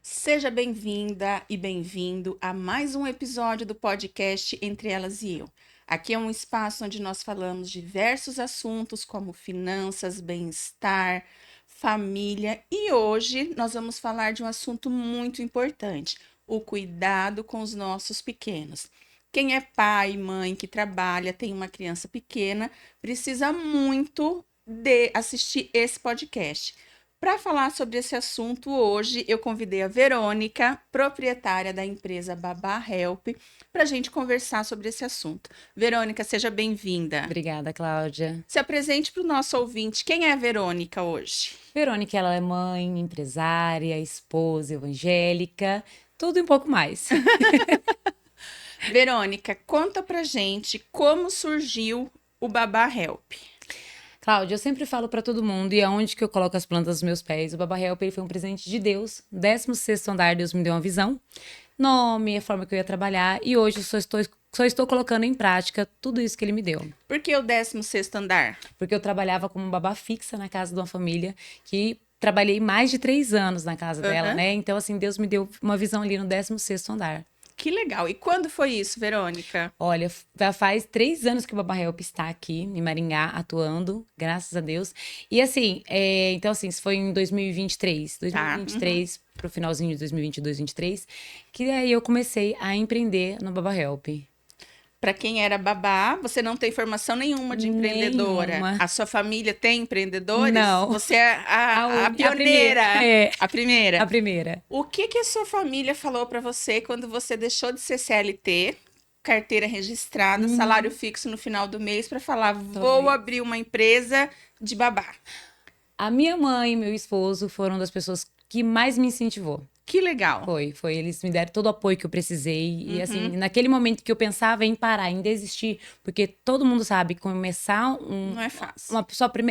Seja bem-vinda e bem-vindo a mais um episódio do podcast Entre Elas e Eu. Aqui é um espaço onde nós falamos diversos assuntos como finanças, bem-estar, família e hoje nós vamos falar de um assunto muito importante: o cuidado com os nossos pequenos. Quem é pai, mãe que trabalha, tem uma criança pequena, precisa muito de assistir esse podcast. Para falar sobre esse assunto, hoje eu convidei a Verônica, proprietária da empresa Babá Help, para a gente conversar sobre esse assunto. Verônica, seja bem-vinda. Obrigada, Cláudia. Se apresente para o nosso ouvinte. Quem é a Verônica hoje? Verônica, ela é mãe, empresária, esposa evangélica, tudo e um pouco mais. Verônica, conta pra gente como surgiu o Babá Help. Cláudia, eu sempre falo pra todo mundo, e aonde que eu coloco as plantas dos meus pés, o Baba Help ele foi um presente de Deus. 16º andar, Deus me deu uma visão, nome, a forma que eu ia trabalhar, e hoje eu só estou colocando em prática tudo isso que ele me deu. Por que o 16º andar? Porque eu trabalhava como babá fixa na casa de uma família que trabalhei mais de 3 anos na casa dela, Aham. né? Então, assim, Deus me deu uma visão ali no 16º andar. Que legal. E quando foi isso, Verônica? Olha, já faz 3 anos que o Baba Help está aqui em Maringá, atuando, graças a Deus. E assim, então assim, isso foi em 2023. Tá. Uhum. 2023, pro finalzinho de 2022, 2023, que aí eu comecei a empreender no Baba Help. Para quem era babá, você não tem formação nenhuma de empreendedora. Nenhuma. A sua família tem empreendedores? Não. Você é a A primeira. pioneira, É, a a primeira. primeira. O que a sua família falou para você quando você deixou de ser CLT, carteira registrada, salário fixo no final do mês, para falar, vou Talvez. abrir uma empresa de babá? A minha mãe e meu esposo foram das pessoas que mais me incentivou. Que legal. Foi. Eles me deram todo o apoio que eu precisei. E Uhum. assim, naquele momento que eu pensava em parar, em desistir, porque todo mundo sabe que começar Não é fácil.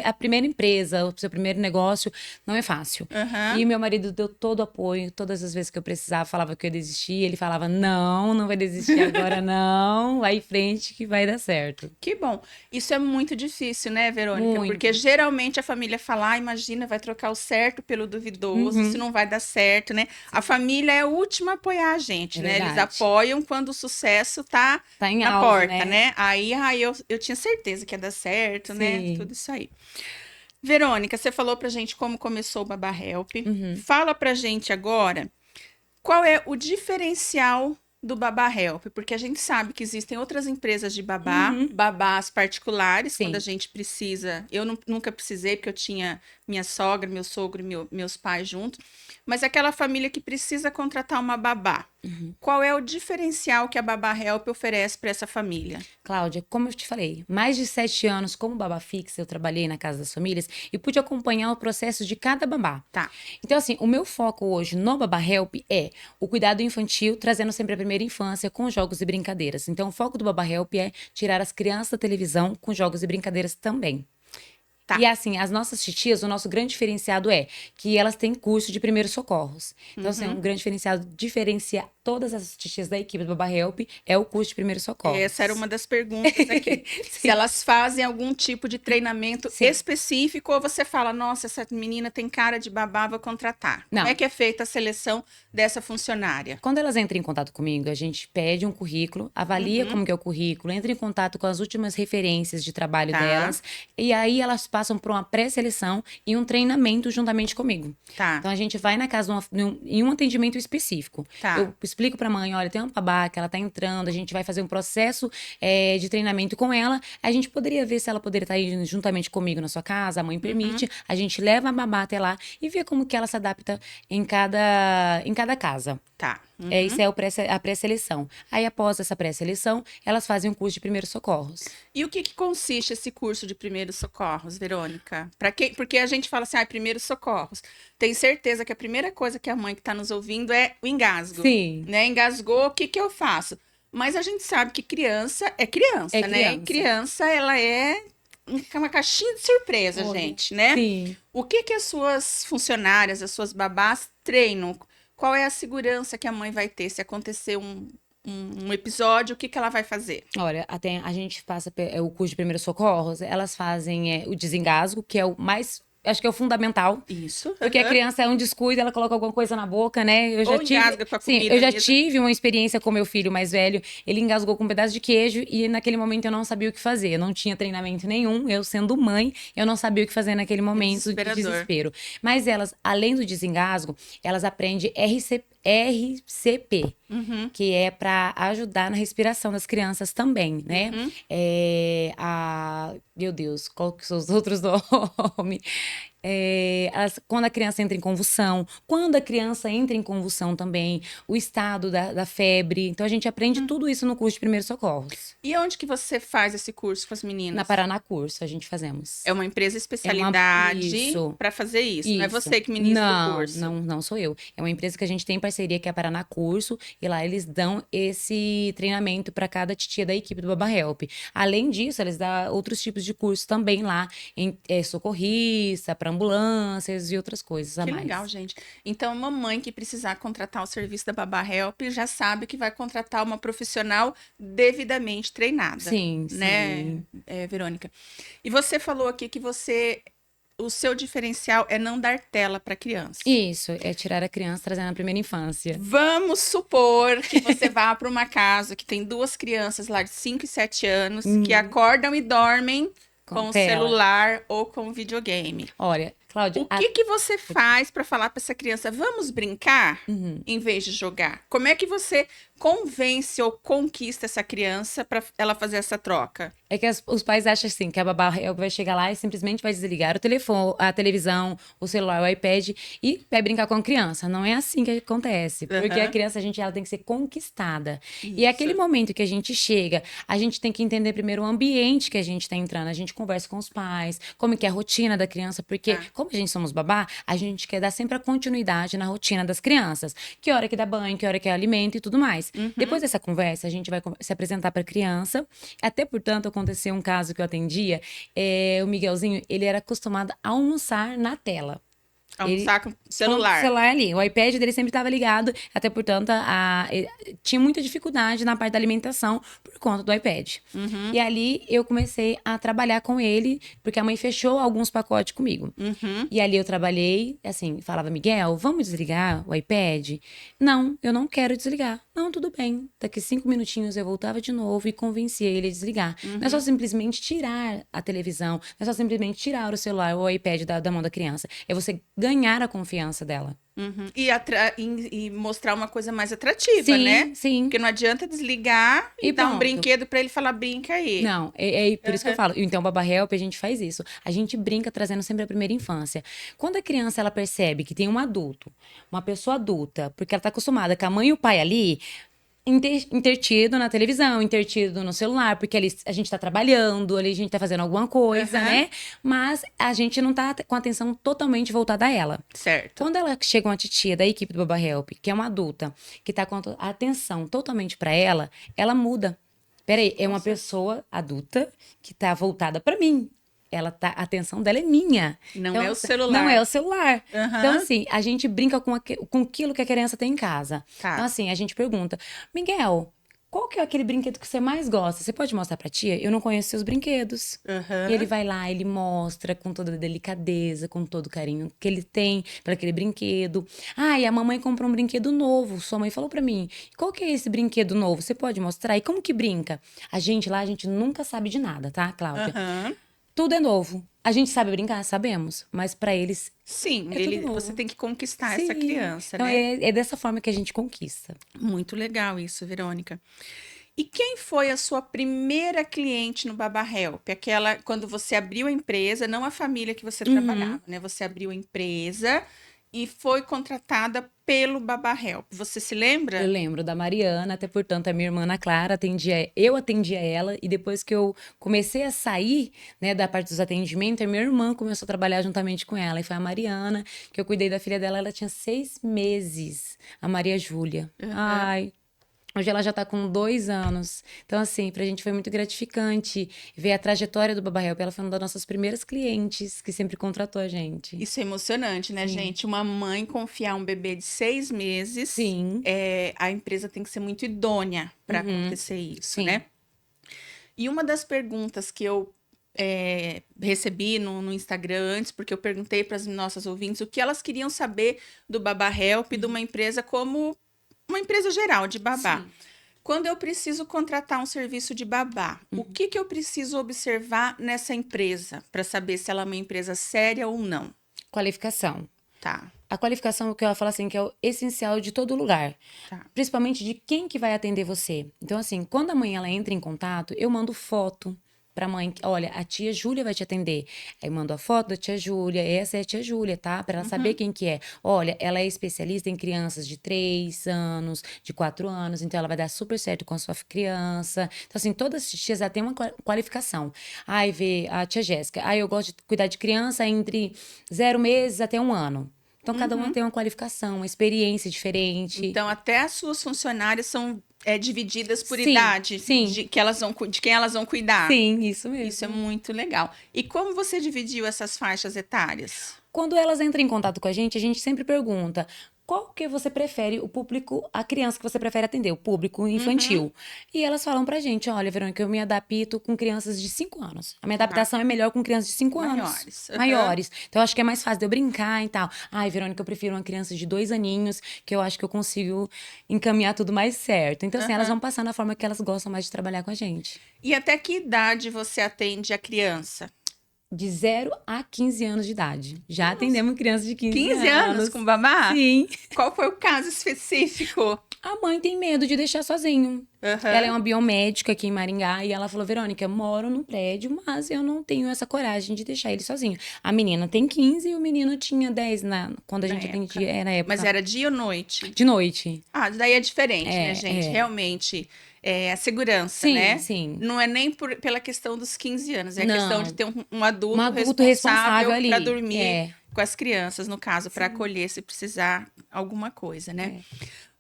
a primeira empresa, o seu primeiro negócio, não é fácil. Uhum. E meu marido deu todo o apoio, todas as vezes que eu precisava, falava que eu ia desistir. Ele falava: não, não vai desistir agora, não. Vai em frente que vai dar certo. Que bom. Isso é muito difícil, né, Verônica? Porque Muito. geralmente a família fala, ah, imagina, vai trocar o certo pelo duvidoso, isso Uhum, não vai dar certo, né? A família é a última a apoiar a gente, é né? Eles verdade. apoiam quando o sucesso tá Tá em na auge, porta, né? né? Aí, eu tinha certeza que ia dar certo, né? Sim. Tudo isso aí. Verônica, você falou pra gente como começou o Baba Help. Uhum. Fala pra gente agora qual é o diferencial do Babá Help? Porque a gente sabe que existem outras empresas de babá, Uhum. babás particulares, quando a Sim. gente precisa. Eu nunca precisei, porque eu tinha minha sogra, meu sogro e meus pais juntos. Mas aquela família que precisa contratar uma babá. Qual é o diferencial que a Babá Help oferece para essa família? Cláudia, como eu te falei, mais de 7 anos como babá fixa, eu trabalhei na Casa das Famílias e pude acompanhar o processo de cada babá. Tá. Então, assim, o meu foco hoje no Babá Help é o cuidado infantil, trazendo sempre a primeira infância com jogos e brincadeiras. Então, o foco do Babá Help é tirar as crianças da televisão com jogos e brincadeiras também. Tá. E assim, as nossas titias, o nosso grande diferenciado é que elas têm curso de primeiros socorros. Então, assim, um grande diferenciado diferencia todas as titias da equipe do Baba Help é o curso de primeiros Essa era socorros. uma das perguntas aqui. Se Sim. elas fazem algum tipo de treinamento Sim. específico ou você fala, nossa, essa menina tem cara de babá, vou contratar. Como é Não. que é feita a seleção dessa funcionária? Quando elas entram em contato comigo, a gente pede um currículo, avalia Uhum. como que é o currículo, entra em contato com as últimas referências de trabalho Tá, delas, e aí elas passam por uma pré-seleção e um treinamento juntamente comigo. tá, Então a gente vai na casa em um atendimento específico. tá. Eu explico pra mãe, olha, tem uma babá que ela tá entrando, a gente vai fazer um processo de treinamento com ela. A gente poderia ver se ela poderia estar indo juntamente comigo na sua casa, a mãe Uhum. permite. A gente leva a babá até lá e vê como que ela se adapta em cada casa. Tá. Isso é a pré-seleção. Aí, após essa pré-seleção, elas fazem um curso de primeiros socorros. E o que consiste esse curso de primeiros socorros, Verônica? Para quem? Porque a gente fala assim, ah, primeiros socorros. Tenho certeza que a primeira coisa que a mãe que está nos ouvindo é o engasgo, Sim, né? Engasgou, o que eu faço? Mas a gente sabe que criança é é criança, né? E criança. criança, ela é uma caixinha de surpresa, Olha, gente, né? sim. O que as suas funcionárias, as suas babás treinam? Qual é a segurança que a mãe vai ter se acontecer um episódio? O que ela vai fazer? Olha, até a gente passa o curso de primeiros socorros, elas fazem o desengasgo, que é o mais acho que é o fundamental. Isso. Porque a criança é um descuido, ela coloca alguma coisa na boca, né? Eu já Ou tive, engasga com a sim, comida eu já mesmo. tive uma experiência com meu filho mais velho. Ele engasgou com um pedaço de queijo e naquele momento eu não sabia o que fazer. Eu não tinha treinamento nenhum. Eu sendo mãe, eu não sabia o que fazer naquele momento de Desesperador. desespero. Mas elas, além do desengasgo, elas aprendem RCP, que é para ajudar na respiração das crianças também, né? Meu Deus, qual que são os outros nomes? Quando a criança entra em convulsão, quando a criança entra em convulsão também, o estado da febre. Então, a gente aprende tudo isso no curso de primeiros socorros. E onde que você faz esse curso com as Na meninas? Paraná Curso, a gente fazemos. É uma empresa especialidade Isso. para fazer isso. Não é Isso. você que ministra o Não, curso. não sou eu. É uma empresa que a gente tem parceria, que é a Paraná Curso, e lá eles dão esse treinamento para cada titia da equipe do Baba Help. Além disso, eles dão outros tipos de curso também lá, socorrista, para ambulâncias e outras coisas a Que mais. legal, gente. Então, a mamãe que precisar contratar o serviço da Baba Help já sabe que vai contratar uma profissional devidamente treinada. Sim, né, sim. Verônica? E você falou aqui que o seu diferencial é não dar tela para criança. Isso, é tirar a criança trazendo na primeira infância. Vamos supor que você vá para uma casa que tem 2 crianças lá de 5 e 7 anos que acordam e dormem com o tela. celular ou com o videogame. Olha, Cláudia, O que você faz para falar para essa criança, vamos brincar, em vez de jogar? Como é que você convence ou conquista essa criança para ela fazer essa troca? é que os pais acham assim, que a babá vai chegar lá e simplesmente vai desligar o telefone, a televisão, o celular, o iPad e vai brincar com a criança. Não é assim que acontece. Porque a criança, ela tem que ser conquistada. E é aquele momento que a gente chega, a gente tem que entender primeiro o ambiente que a gente tá entrando. A gente conversa com os pais, como que é a rotina da criança, porque como a gente somos babá, a gente quer dar sempre a continuidade na rotina das crianças. Que hora que dá banho, que hora que é alimento e tudo mais. Depois dessa conversa, a gente vai se apresentar para a criança. Até, portanto, aconteceu um caso que eu atendia. O Miguelzinho, ele era acostumado a almoçar na tela. Almoçar com o celular. Com o celular ali. O iPad dele sempre estava ligado. Até, portanto, ele tinha muita dificuldade na parte da alimentação por conta do iPad. E ali eu comecei a trabalhar com ele, porque a mãe fechou alguns pacotes comigo. E ali eu trabalhei, assim, falava, Miguel, vamos desligar o iPad? Não, eu não quero desligar. Não, tudo bem. Daqui 5 minutinhos eu voltava de novo e convencia ele a desligar. Não é só simplesmente tirar a televisão, não é só simplesmente tirar o celular ou o iPad da mão da criança. É você ganhar a confiança dela. E mostrar uma coisa mais atrativa, Sim, né? sim. Porque não adianta desligar e dar um pronto. brinquedo pra ele falar, brinca aí. Não, é por isso que eu falo. Então, o Baba Help, a gente faz isso. A gente brinca trazendo sempre a primeira infância. Quando a criança, ela percebe que tem um adulto, uma pessoa adulta, porque ela tá acostumada com a mãe e o pai ali, intertido na televisão, intertido no celular, porque ali a gente tá trabalhando, ali a gente tá fazendo alguma coisa, né? Mas a gente não tá com a atenção totalmente voltada a ela. Certo. Quando ela chega uma titia da equipe do Baba Help, que é uma adulta, que tá com a atenção totalmente pra ela muda. Peraí, é uma pessoa adulta que tá voltada pra mim. A atenção dela é minha. Não Então, é o celular. Não é o celular. Então, assim, a gente brinca com aquilo que a criança tem em casa. Tá. Então, assim, a gente pergunta, Miguel, qual que é aquele brinquedo que você mais gosta? Você pode mostrar pra tia? Eu não conheço seus brinquedos. E ele vai lá, ele mostra com toda a delicadeza, com todo o carinho que ele tem para aquele brinquedo. E a mamãe comprou um brinquedo novo. Sua mãe falou pra mim, qual que é esse brinquedo novo? Você pode mostrar? E como que brinca? A gente nunca sabe de nada, tá, Cláudia? Tudo é novo. A gente sabe brincar? Sabemos. Mas pra eles. Sim, tudo novo. você tem que conquistar Sim. essa criança, Então, né? é dessa forma que a gente conquista. Muito legal isso, Verônica. E quem foi a sua primeira cliente no Baba Help? Aquela, quando você abriu a empresa, não a família que você trabalhava, né? Você abriu a empresa e foi contratada pelo Baba Help. Você se lembra? Eu lembro da Mariana, até portanto a minha irmã Ana Clara eu atendia ela, e depois que eu comecei a sair, né, da parte dos atendimentos, a minha irmã começou a trabalhar juntamente com ela, e foi a Mariana, que eu cuidei da filha dela, ela tinha 6 meses, a Maria Júlia. Ai, hoje ela já tá com 2 anos. Então, assim, pra gente foi muito gratificante ver a trajetória do Baba Help. Ela foi uma das nossas primeiras clientes que sempre contratou a gente. Isso é emocionante, né, gente? Uma mãe confiar um bebê de 6 meses. Sim. A empresa tem que ser muito idônea para acontecer isso, Sim. né? E uma das perguntas que eu recebi no Instagram antes, porque eu perguntei para as nossas ouvintes o que elas queriam saber do Baba Help, de uma empresa como uma empresa geral de babá. Sim. Quando eu preciso contratar um serviço de babá, o que eu preciso observar nessa empresa para saber se ela é uma empresa séria ou não? Qualificação. Tá, A qualificação, o que ela fala assim, que é o essencial de todo lugar. tá. Principalmente de quem que vai atender você. Então, assim, quando a mãe ela entra em contato, eu mando foto pra mãe. Olha, a tia Júlia vai te atender. Aí eu mando a foto da tia Júlia. Essa é a tia Júlia, tá? Pra ela saber quem que é. Olha, ela é especialista em crianças de 3 anos, de 4 anos. Então, ela vai dar super certo com a sua criança. Então, assim, todas as tias já têm uma qualificação. Aí vê a tia Jéssica. Aí eu gosto de cuidar de criança entre 0 meses até 1 ano. Então, cada uma tem uma qualificação, uma experiência diferente. Então, até as suas funcionárias são divididas por Sim, idade sim. de quem elas vão cuidar. Sim, isso mesmo. Isso é muito legal. E como você dividiu essas faixas etárias? Quando elas entram em contato com a gente sempre pergunta qual que você prefere, o público, a criança que você prefere atender, o público infantil. E elas falam pra gente, olha, Verônica, eu me adapto com crianças de 5 anos. A minha adaptação é melhor com crianças de 5 anos. Maiores. Maiores. Então, eu acho que é mais fácil de eu brincar e tal. Ai, Verônica, eu prefiro uma criança de 2 aninhos, que eu acho que eu consigo encaminhar tudo mais certo. Então, assim, elas vão passar na forma que elas gostam mais de trabalhar com a gente. E até que idade você atende a criança? De 0 a 15 anos de idade. Já atendemos crianças de 15 15 anos com babá? Sim. Qual foi o caso específico? A mãe tem medo de deixar sozinho. Aham. Ela é uma biomédica aqui em Maringá e ela falou, Verônica, eu moro no prédio, mas eu não tenho essa coragem de deixar ele sozinho. A menina tem 15 e o menino tinha 10 quando a gente atendia, era época. Mas era dia ou noite? De noite. Ah, daí é diferente, né, gente? é. Realmente, a segurança, Sim, né? sim. Não é nem pela questão dos 15 anos, é a Não. questão de ter um adulto, Um adulto responsável ali. para dormir É. com as crianças, no caso, para acolher se precisar alguma coisa, né?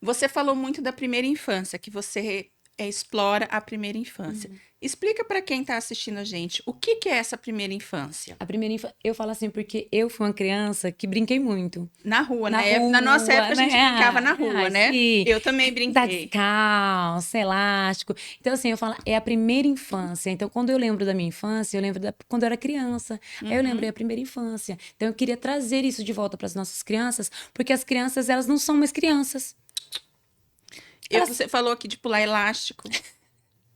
Você falou muito da primeira infância, que você explora a primeira infância. Explica para quem está assistindo a gente o que é essa primeira infância. A primeira infância, eu falo assim porque eu fui uma criança que brinquei muito. Na rua, Na na nossa rua, época a gente né? brincava na rua, né? Sim. Eu também Tá brinquei. descalço, elástico. Então, assim, eu falo, é a primeira infância. Então, quando eu lembro da minha infância, eu lembro quando eu era criança. Aí eu lembrei a primeira infância. Então, eu queria trazer isso de volta para as nossas crianças, porque as crianças, elas não são mais crianças. Você falou aqui de pular elástico.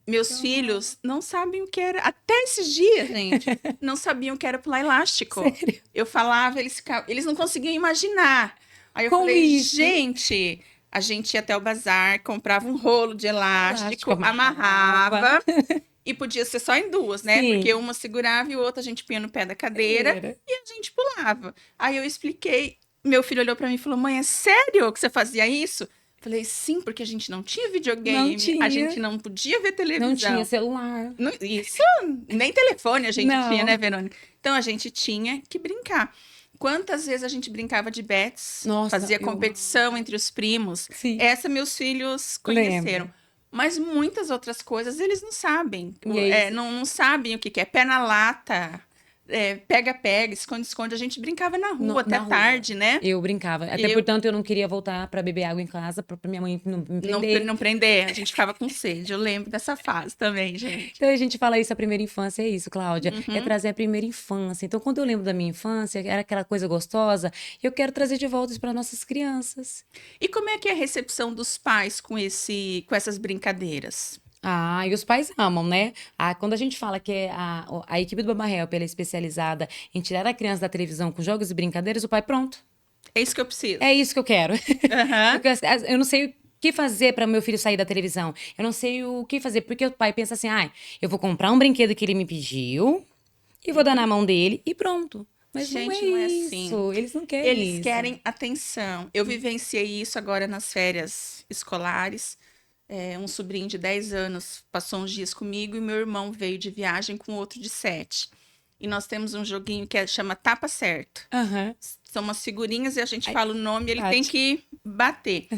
Meus filhos não sabem o que era. Até esses dias, gente, não sabiam o que era pular elástico. Sério? Eu falava, eles não conseguiam imaginar. Aí eu Como falei, isso? gente, a gente ia até o bazar, comprava um rolo de elástico, Elástico, amarrava. E podia ser só em duas, né? Sim. Porque uma segurava e o outro a gente punha no pé da cadeira e a gente pulava. Aí eu expliquei, meu filho olhou pra mim e falou: mãe, é sério que você fazia isso? Falei, sim, porque a gente não tinha videogame, Não tinha. a gente não podia ver televisão. Não tinha celular. Isso, nem telefone a gente Não. tinha, né, Verônica? Então a gente tinha que brincar. Quantas vezes a gente brincava de bets, Nossa, fazia eu competição entre os primos. Sim. Essa meus filhos conheceram. Lembro. Mas muitas outras coisas eles não sabem. E aí, Não sabem o que é pé na lata, pega-pega, esconde-esconde. A gente brincava na rua até na rua. tarde, né? Eu brincava. Até portanto, eu não queria voltar para beber água em casa, pra minha mãe não me prender. Não prender, a gente ficava com sede. Eu lembro dessa fase também, gente. Então, a gente fala isso, a primeira infância é isso, Cláudia. É trazer a primeira infância. Então, quando eu lembro da minha infância, era aquela coisa gostosa, eu quero trazer de volta isso para nossas crianças. E como é que é a recepção dos pais com essas brincadeiras? Ah, e os pais amam, né? Quando a gente fala que a equipe do Baba Help ela é especializada em tirar a criança da televisão com jogos e brincadeiras, o pai, pronto. É isso que eu preciso. É isso que eu quero. Aham. Porque eu não sei o que fazer para meu filho sair da televisão. Eu não sei o que fazer, porque o pai pensa assim, eu vou comprar um brinquedo que ele me pediu e vou dar na mão dele e pronto. Mas Gente, não não é isso. assim. Eles não querem Eles isso. querem atenção. Eu vivenciei isso agora nas férias escolares. Um sobrinho de 10 anos passou uns dias comigo e meu irmão veio de viagem com outro de 7. E nós temos um joguinho que chama Tapa Certo. Aham. São umas figurinhas e a gente fala o nome e ele bate. tem que bater.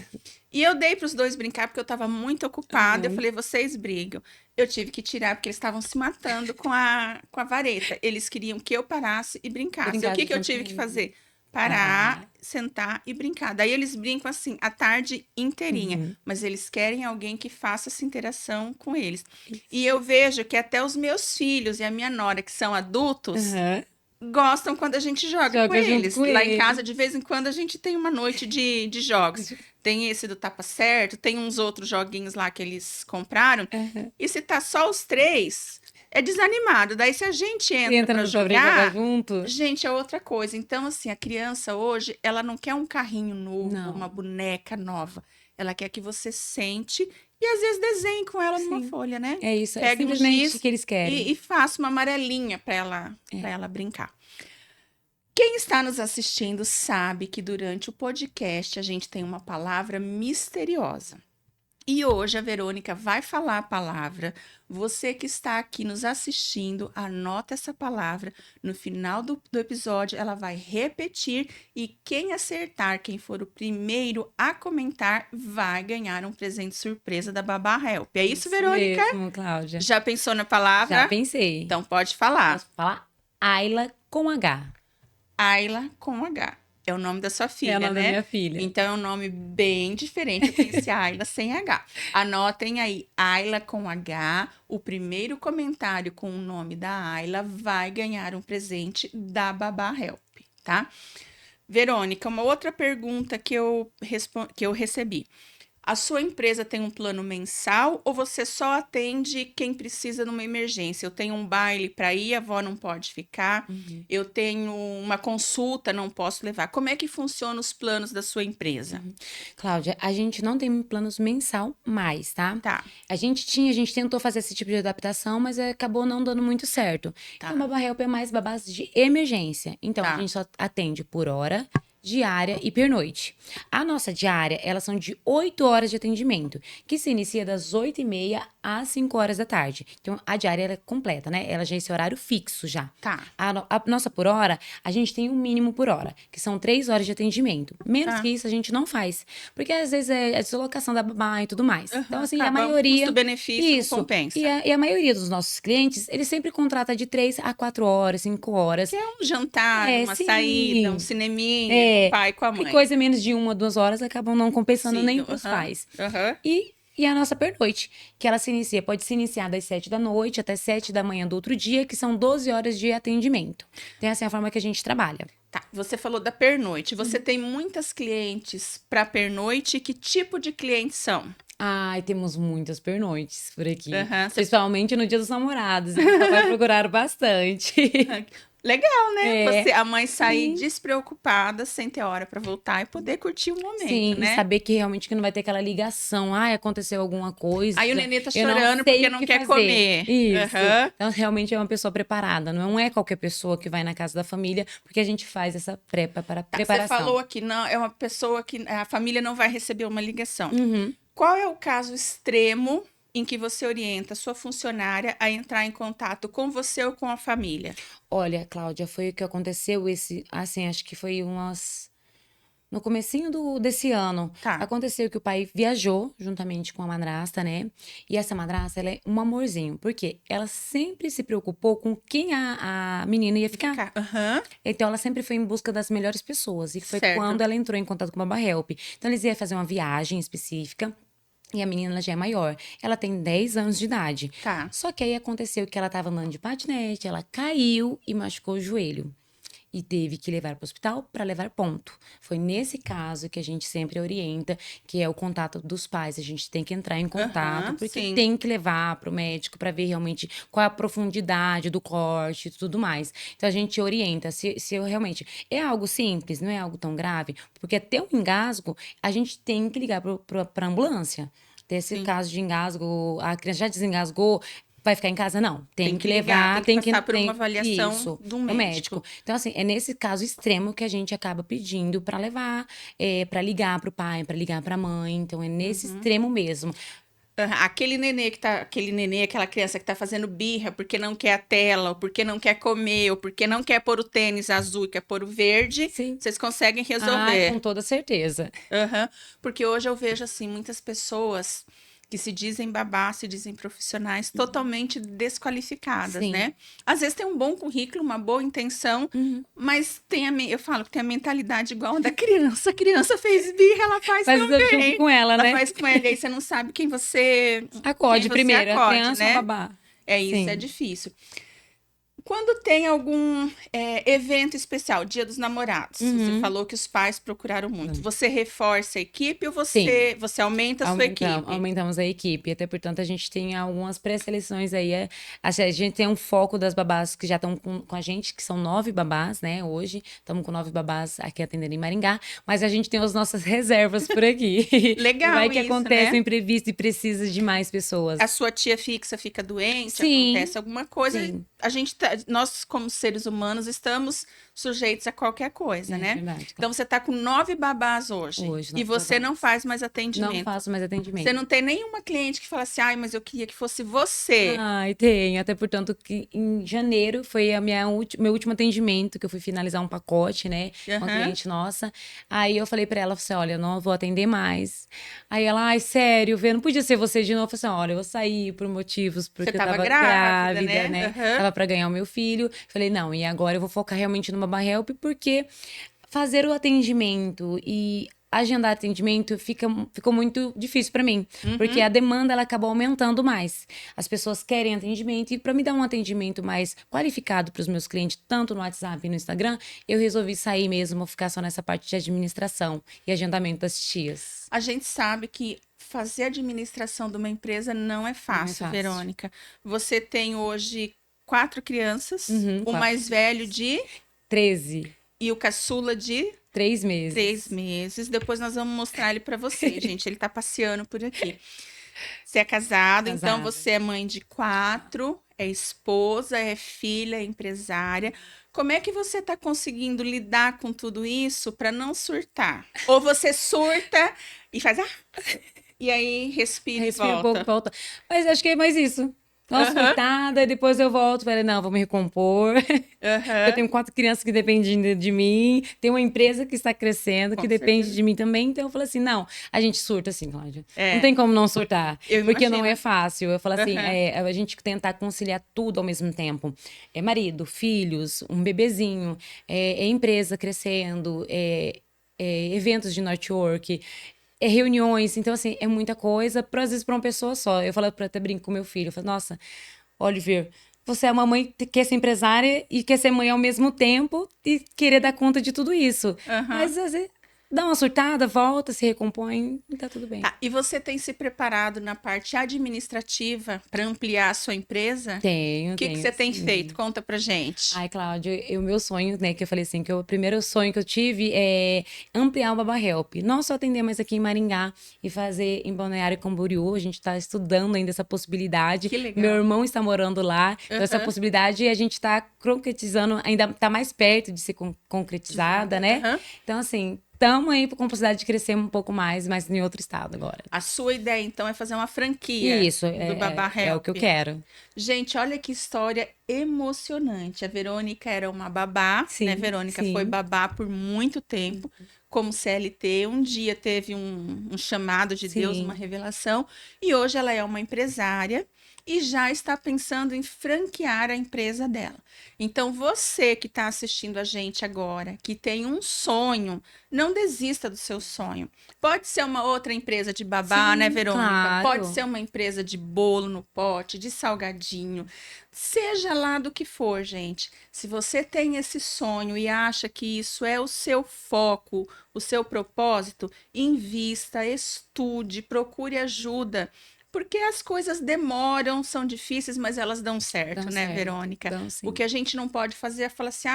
E eu dei para os dois brincar porque eu estava muito ocupada. Eu falei, vocês brigam. Eu tive que tirar porque eles estavam se matando com a vareta. Eles queriam que eu parasse e brincasse. Brincasse O que eu junto tive com que eles. fazer? Parar, sentar e brincar. Daí eles brincam assim a tarde inteirinha, mas eles querem alguém que faça essa interação com eles. E eu vejo que até os meus filhos e a minha nora, que são adultos, Aham. gostam quando a gente joga com Joga junto eles. com Lá em ele. casa, de vez em quando, a gente tem uma noite de jogos. Tem esse do Tapa Certo, tem uns outros joguinhos lá que eles compraram. Aham. E se tá só os três, é desanimado. Daí, se a gente entra Entra pra no pra jogar jogar, junto. gente, é outra coisa. Então, assim, a criança hoje, ela não quer um carrinho novo, Não. uma boneca nova. Ela quer que você sente e, às vezes, desenhe com ela numa Sim. folha, né? É isso, é Pega um simplesmente giz o que eles querem. e faça uma amarelinha para ela brincar. Quem está nos assistindo sabe que durante o podcast a gente tem uma palavra misteriosa. E hoje a Verônica vai falar a palavra. Você que está aqui nos assistindo, anota essa palavra. No final do episódio, ela vai repetir. E quem acertar, quem for o primeiro a comentar, vai ganhar um presente surpresa da Babá Help. É isso, Verônica? Mesmo, Cláudia. Já pensou na palavra? Já pensei. Então pode falar. Posso falar? Ayla com H. Ayla com H. É o nome da sua filha, É o nome né? da minha filha. Então é um nome bem diferente. Eu conheci a Ayla sem H. Anotem aí, Ayla com H. O primeiro comentário com o nome da Ayla vai ganhar um presente da Babá Help, tá? Verônica, uma outra pergunta que eu recebi. A sua empresa tem um plano mensal ou você só atende quem precisa numa emergência? Eu tenho um baile para ir, a avó não pode ficar. Eu tenho uma consulta, não posso levar. Como é que funcionam os planos da sua empresa? Cláudia, a gente não tem planos mensal mais, tá? Tá. A gente tentou fazer esse tipo de adaptação, mas acabou não dando muito certo. Tá. Então, a Babá Help é mais babás de emergência. Então, Tá. a gente só atende por hora, diária e pernoite. A nossa diária, elas são de 8 horas de atendimento, que se inicia das 8h30 às 5 horas da tarde. Então, a diária ela é completa, né? Ela já é esse horário fixo já. Tá. A nossa por hora, a gente tem um mínimo por hora, que são 3 horas de atendimento. Menos Tá. que isso, a gente não faz. Porque, às vezes, é a deslocação da babá e tudo mais. Então, assim, a Acaba, maioria... custo-benefício Isso. não compensa. E a maioria dos nossos clientes, eles sempre contratam de 3 a 4 horas, 5 horas. Que é um jantar, uma sim. saída, um cineminha com o pai, com a mãe. Que coisa menos de 1 a 2 horas acabam não compensando Sim, nem pros pais. aham. E a nossa pernoite, que ela pode se iniciar das 7 da noite até 7 da manhã do outro dia, que são 12 horas de atendimento. Então, essa é a forma que a gente trabalha. Tá, você falou da pernoite. Você tem muitas clientes para pernoite. Que tipo de clientes são? Ai, temos muitas pernoites por aqui. Aham, você- Principalmente no Dia dos Namorados. Então, vai procurar bastante. Legal, né? É. A mãe sair Sim. despreocupada, sem ter hora para voltar e poder curtir o momento, Sim, né? e saber que realmente que não vai ter aquela ligação. Ai, aconteceu alguma coisa. Aí o nenê tá eu não chorando sei porque o não que quer fazer. comer. Isso. Aham. Então, realmente é uma pessoa preparada. Não é qualquer pessoa que vai na casa da família, porque a gente faz essa Tá, você preparação. falou aqui, não, é uma pessoa que a família não vai receber uma ligação. Uhum. Qual é o caso extremo em que você orienta a sua funcionária a entrar em contato com você ou com a família? Olha, Cláudia, foi o que aconteceu acho que foi no comecinho desse ano. Tá. Aconteceu que o pai viajou juntamente com a madrasta, né? E essa madrasta, ela é um amorzinho. Porque ela sempre se preocupou com quem a menina ia ficar. Aham. Então, ela sempre foi em busca das melhores pessoas. E foi Certo. quando ela entrou em contato com a Babá Help. Então, eles iam fazer uma viagem específica. E a menina ela já é maior. Ela tem 10 anos de idade. Tá. Só que aí aconteceu que ela estava andando de patinete, ela caiu e machucou o joelho. E teve que levar para o hospital para levar ponto. Foi nesse caso que a gente sempre orienta, que é o contato dos pais. A gente tem que entrar em contato, Aham, porque sim. tem que levar para o médico para ver realmente qual é a profundidade do corte e tudo mais. Então a gente orienta. Se eu realmente. É algo simples, não é algo tão grave, porque até o engasgo, a gente tem que ligar para a ambulância. Ter esse Sim. caso de engasgo, a criança já desengasgou. Vai ficar em casa? Não. Tem que ligar, levar, tem que passar por uma avaliação isso, do no médico. Então, assim, é nesse caso extremo que a gente acaba pedindo para levar, para ligar pro pai, para ligar pra mãe. Então, é nesse extremo mesmo. Aham, aquele nenê, aquela criança que tá fazendo birra porque não quer a tela, ou porque não quer comer, ou porque não quer pôr o tênis azul e quer pôr o verde, Sim. vocês conseguem Ah, resolver. com toda certeza. Aham, porque hoje eu vejo, assim, muitas pessoas que se dizem babá, se dizem profissionais totalmente desqualificadas, Sim. né? Às vezes tem um bom currículo, uma boa intenção, mas eu falo que tem a mentalidade igual a da criança. A criança fez birra, ela faz Faz junto também. com ela, Ela né? faz com ela, e aí você não sabe quem você Primeiro, a acode, criança ou a né? babá. É isso, é Sim. difícil. Quando tem algum evento especial, Dia dos Namorados, você falou que os pais procuraram muito. Você reforça a equipe ou Sim. você aumenta a sua equipe? Aumentamos a equipe, até portanto a gente tem algumas pré-seleções aí. A gente tem um foco das babás que já estão com a gente, que são 9 babás, né? Hoje estamos com 9 babás aqui atendendo em Maringá, mas a gente tem as nossas reservas por aqui. Legal Vai que isso, acontece né? um imprevisto e precisa de mais pessoas. A sua tia fixa fica doente, Sim, acontece alguma coisa, sim. nós, como seres humanos, estamos sujeitos a qualquer coisa, É né? verdade. Então, você está com 9 babás hoje. Hoje, E 9 você babás. não faz mais Não atendimento. faço mais Você atendimento. não tem nenhuma cliente que fala assim, ai, mas eu queria que fosse você. Ai, tenho. Até portanto que em janeiro foi meu último atendimento, que eu fui finalizar um pacote, né? Uma Aham. cliente nossa. Aí eu falei pra ela, assim, olha, eu não vou atender mais. Aí ela, ai, sério, Vê, não podia ser você de novo. Eu falei assim, olha, eu vou sair por motivos, porque Você eu tava tava grávida, grávida, né? né? Aham. Tava pra ganhar o meu filho. Falei, não, e agora eu vou focar realmente no Baba Help, porque fazer o atendimento e agendar atendimento ficou muito difícil pra mim, porque a demanda ela acabou aumentando mais. As pessoas querem atendimento e para me dar um atendimento mais qualificado para os meus clientes, tanto no WhatsApp e no Instagram, eu resolvi sair mesmo, ficar só nessa parte de administração e agendamento das tias. A gente sabe que fazer administração de uma empresa não é fácil, fácil. Verônica. Você tem hoje 4 crianças, o 4. mais velho de 13, e o caçula de 3 meses. 3 meses. Depois nós vamos mostrar ele para você, gente. Ele tá passeando por aqui. Você é casado, então Casada. você é mãe de 4, é esposa, é filha, é empresária. Como é que você está conseguindo lidar com tudo isso para não surtar? Ou você surta e faz e aí respira Respira e um pouco, volta. volta. Mas acho que é mais isso. Nossa, surtada, e depois eu volto. Falei, não, vou me recompor. Eu tenho 4 crianças que dependem de mim. Tem uma empresa que está crescendo, Com que depende certeza. de mim também. Então eu falei assim, não, a gente surta assim, Cláudia. É. Não tem como não surtar. Eu Porque não imagino. é fácil. Eu falo assim, a gente tentar conciliar tudo ao mesmo tempo. É marido, filhos, um bebezinho, é empresa crescendo, eventos de network, reuniões. Então, assim, é muita coisa, às vezes, para uma pessoa só. Eu falo, até brinco com meu filho, eu falo, nossa, Oliver, você é uma mãe que quer ser empresária e quer ser mãe ao mesmo tempo e querer dar conta de tudo isso. Mas, às vezes, dá uma surtada, volta, se recompõe e tá tudo bem. Tá, e você tem se preparado na parte administrativa para ampliar a sua empresa? Tenho, O que você tem feito? Conta pra gente. Ai, Cláudia, o meu sonho, né, que eu falei assim, que o primeiro sonho que eu tive é ampliar o Baba Help. Não só atender mais aqui em Maringá e fazer em Balneário Camboriú, a gente tá estudando ainda essa possibilidade. Que legal. Meu irmão está morando lá, então essa possibilidade a gente tá concretizando, ainda tá mais perto de ser concretizada, né? Então, assim, estamos aí com a possibilidade de crescer um pouco mais, mas em outro estado agora. A sua ideia, então, é fazer uma franquia Isso, do Baba Help. é o que eu quero. Gente, olha que história emocionante. A Verônica era uma babá, Sim, né? Verônica sim. foi babá por muito tempo, como CLT. Um dia teve um chamado de Deus, Sim. uma revelação, e hoje ela é uma empresária e já está pensando em franquear a empresa dela. Então, você que está assistindo a gente agora, que tem um sonho, não desista do seu sonho. Pode ser uma outra empresa de babá, Sim, né, Verônica? claro. Pode ser uma empresa de bolo no pote, de salgadinho, seja lá do que for, gente. Se você tem esse sonho e acha que isso é o seu foco, o seu propósito, invista, estude, procure ajuda. Porque as coisas demoram, são difíceis, mas elas dão certo, Dão né, certo, Verônica? dão sim. O que a gente não pode fazer é falar assim,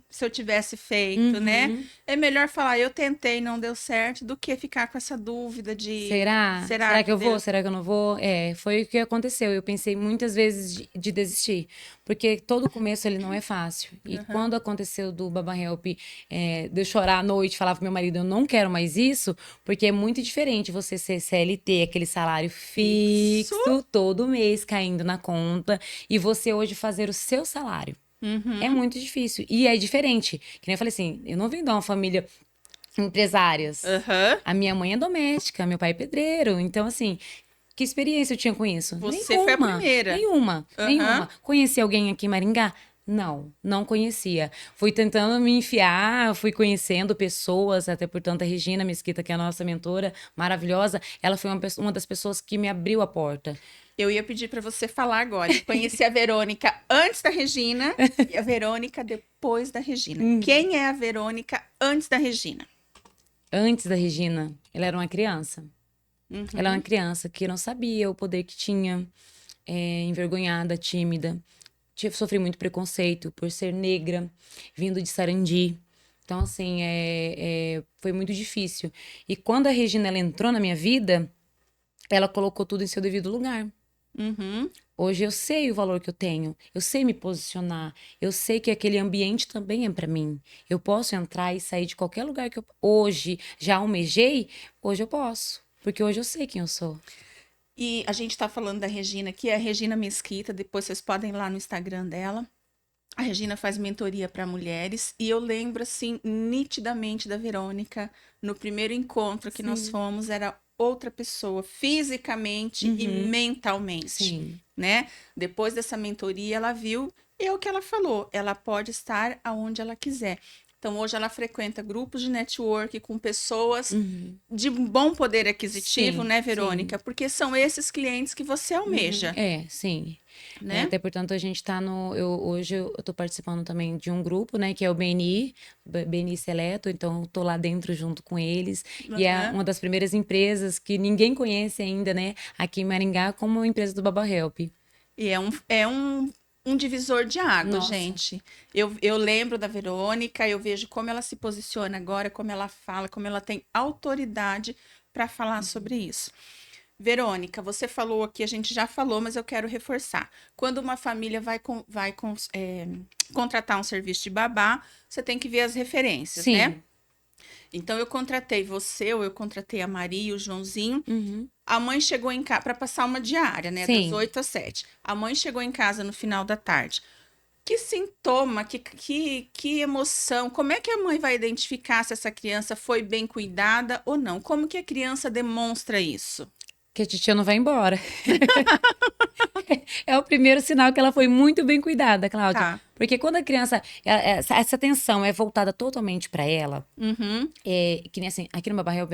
se eu tivesse feito, né? É melhor falar, eu tentei, não deu certo, do que ficar com essa dúvida de... Será? Será que eu deu? vou? Será que eu não vou? Foi o que aconteceu. Eu pensei muitas vezes de desistir, porque todo começo ele não é fácil. E quando aconteceu do Baba Help, de eu chorar à noite, falar pro meu marido, eu não quero mais isso, porque é muito diferente você ser CLT, aquele salário fixo, todo mês caindo na conta, e você hoje fazer o seu salário. É muito difícil. E é diferente. Que nem eu falei assim, eu não vim de uma família empresárias. A minha mãe é doméstica, meu pai é pedreiro. Então, assim, Que experiência eu tinha com isso? Você foi a primeira. Nenhuma. Conheci alguém aqui em Maringá? Não conhecia. Fui tentando me enfiar, fui conhecendo pessoas, até portanto a Regina Mesquita, que é a nossa mentora maravilhosa, ela foi uma das pessoas que me abriu a porta. Eu ia pedir para você falar agora. Eu conheci a Verônica antes da Regina e a Verônica depois da Regina. Quem é a Verônica antes da Regina? Antes da Regina, ela era uma criança. Ela é uma criança que não sabia o poder que tinha, envergonhada, tímida. Sofri muito preconceito por ser negra, vindo de Sarandi. Então, assim, foi muito difícil. E quando a Regina ela entrou na minha vida, ela colocou tudo em seu devido lugar. Hoje eu sei o valor que eu tenho, eu sei me posicionar, eu sei que aquele ambiente também é para mim. Eu posso entrar e sair de qualquer lugar que eu hoje já almejei, hoje eu posso, porque hoje eu sei quem eu sou. E a gente tá falando da Regina, que é a Regina Mesquita, depois vocês podem ir lá no Instagram dela. A Regina faz mentoria para mulheres e eu lembro assim nitidamente da Verônica no primeiro encontro que nós fomos, era outra pessoa, fisicamente e mentalmente, Sim. né? Depois dessa mentoria, ela viu, e é o que ela falou, ela pode estar aonde ela quiser. Então, hoje ela frequenta grupos de network com pessoas de bom poder aquisitivo, Sim, né, Verônica? sim. Porque são esses clientes que você almeja, Sim. né? Até portanto, a gente tá hoje eu tô participando também de um grupo, né, que é o BNI, BNI Seleto, então eu tô lá dentro junto com eles, e é uma das primeiras empresas que ninguém conhece ainda, né, aqui em Maringá, como a empresa do Baba Help. E é um divisor de água, Nossa. gente. Eu lembro da Verônica, eu vejo como ela se posiciona agora, como ela fala, como ela tem autoridade para falar sobre isso. Verônica, você falou aqui, a gente já falou, mas eu quero reforçar. Quando uma família contratar um serviço de babá, você tem que ver as referências, né? Sim. Então, eu contratei você, ou eu contratei a Maria e o Joãozinho. A mãe chegou em casa para passar uma diária, né? Das Sim. 8 às 7. A mãe chegou em casa no final da tarde. Que sintoma, que emoção. Como é que a mãe vai identificar se essa criança foi bem cuidada ou não? Como que a criança demonstra isso? Que a titia não vai embora. É o primeiro sinal que ela foi muito bem cuidada, Cláudia. Tá. Porque quando a criança, essa atenção é voltada totalmente para ela, que nem assim, aqui no Baba Help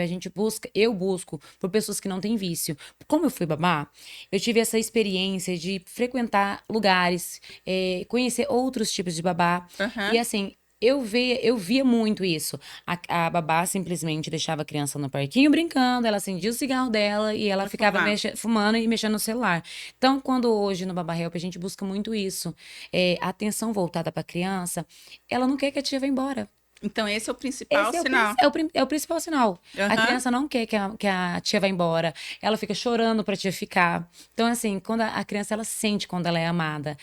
eu busco por pessoas que não têm vício. Como eu fui babá, eu tive essa experiência de frequentar lugares, conhecer outros tipos de babá. E assim, eu via muito isso. A babá simplesmente deixava a criança no parquinho brincando, ela acendia o cigarro dela e ela ficava fumando e mexendo no celular. Então, quando hoje no Baba Help a gente busca muito isso, a atenção voltada para a criança, ela não quer que a tia vá embora. Então, esse é o principal Esse sinal. é o principal sinal. A criança não quer que a tia vá embora. Ela fica chorando pra tia ficar. Então, assim, quando a criança, ela sente quando ela é amada.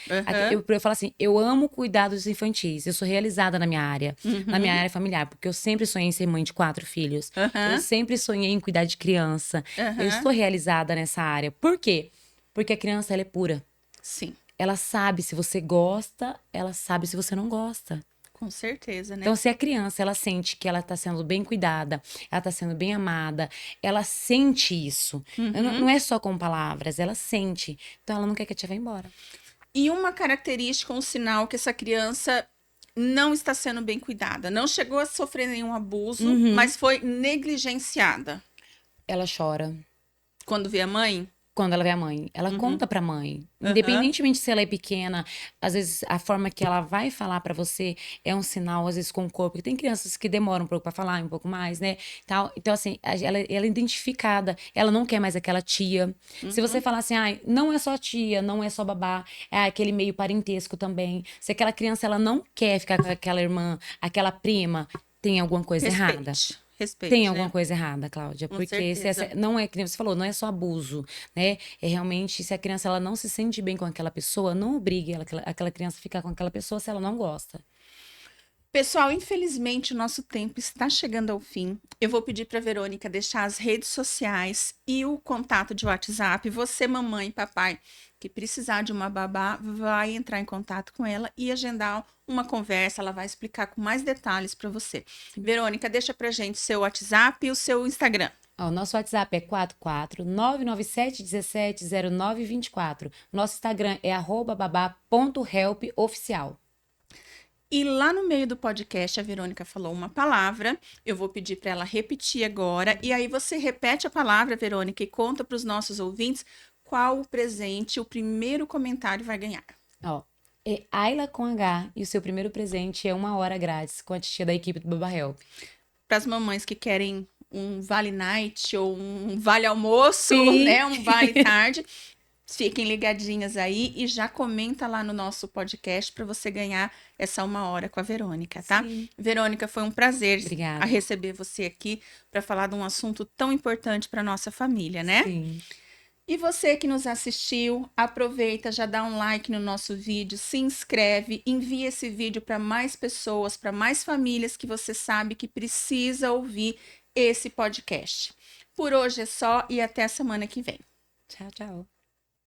Eu falo assim, eu amo cuidados infantis. Eu sou realizada na minha área. Na minha área familiar. Porque eu sempre sonhei em ser mãe de 4 filhos. Eu sempre sonhei em cuidar de criança. Eu estou realizada nessa área. Por quê? Porque a criança, ela é pura. Sim. Ela sabe se você gosta, ela sabe se você não gosta. Com certeza, né? Então, se a criança, ela sente que ela está sendo bem cuidada, ela está sendo bem amada, ela sente isso. Não é só com palavras, ela sente. Então, ela não quer que a tia vá embora. E uma característica, um sinal que essa criança não está sendo bem cuidada. Não chegou a sofrer nenhum abuso, mas foi negligenciada. Ela chora. Quando vê a mãe? Quando ela vê a mãe, ela conta pra mãe. Independentemente se ela é pequena, às vezes a forma que ela vai falar pra você é um sinal, às vezes com o corpo. Porque tem crianças que demoram um pouco pra falar, um pouco mais, né? Então, assim, ela é identificada. Ela não quer mais aquela tia. Se você falar assim, não é só tia, não é só babá, é aquele meio parentesco também. Se aquela criança, ela não quer ficar com aquela irmã, aquela prima, tem alguma coisa errada. Respeite, Tem né? alguma coisa errada, Cláudia, Com porque certeza. não é, que você falou, não é só abuso, né? É realmente, se a criança ela não se sente bem com aquela pessoa, não obrigue aquela criança a ficar com aquela pessoa se ela não gosta. Pessoal, infelizmente o nosso tempo está chegando ao fim. Eu vou pedir para Verônica deixar as redes sociais e o contato de WhatsApp. Você, mamãe e papai, que precisar de uma babá, vai entrar em contato com ela e agendar uma conversa. Ela vai explicar com mais detalhes para você. Verônica, deixa pra gente seu WhatsApp e o seu Instagram. Ó, o nosso WhatsApp é 44997170924. Nosso Instagram é @babá.helpoficial. E lá no meio do podcast, a Verônica falou uma palavra. Eu vou pedir para ela repetir agora. E aí você repete a palavra, Verônica, e conta para os nossos ouvintes qual o presente o primeiro comentário vai ganhar. Ó, é Ayla com H e o seu primeiro presente é 1 hora grátis com a titia da equipe do Baba Help. Para as mamães que querem um vale night ou um vale almoço, Sim. né? Um vale tarde. Fiquem ligadinhas aí e já comenta lá no nosso podcast para você ganhar essa 1 hora com a Verônica, tá? Sim. Verônica, foi um prazer Obrigada. a receber você aqui para falar de um assunto tão importante para nossa família, né? Sim. E você que nos assistiu, aproveita, já dá um like no nosso vídeo, se inscreve, envia esse vídeo para mais pessoas, para mais famílias que você sabe que precisa ouvir esse podcast. Por hoje é só e até a semana que vem. Tchau, tchau.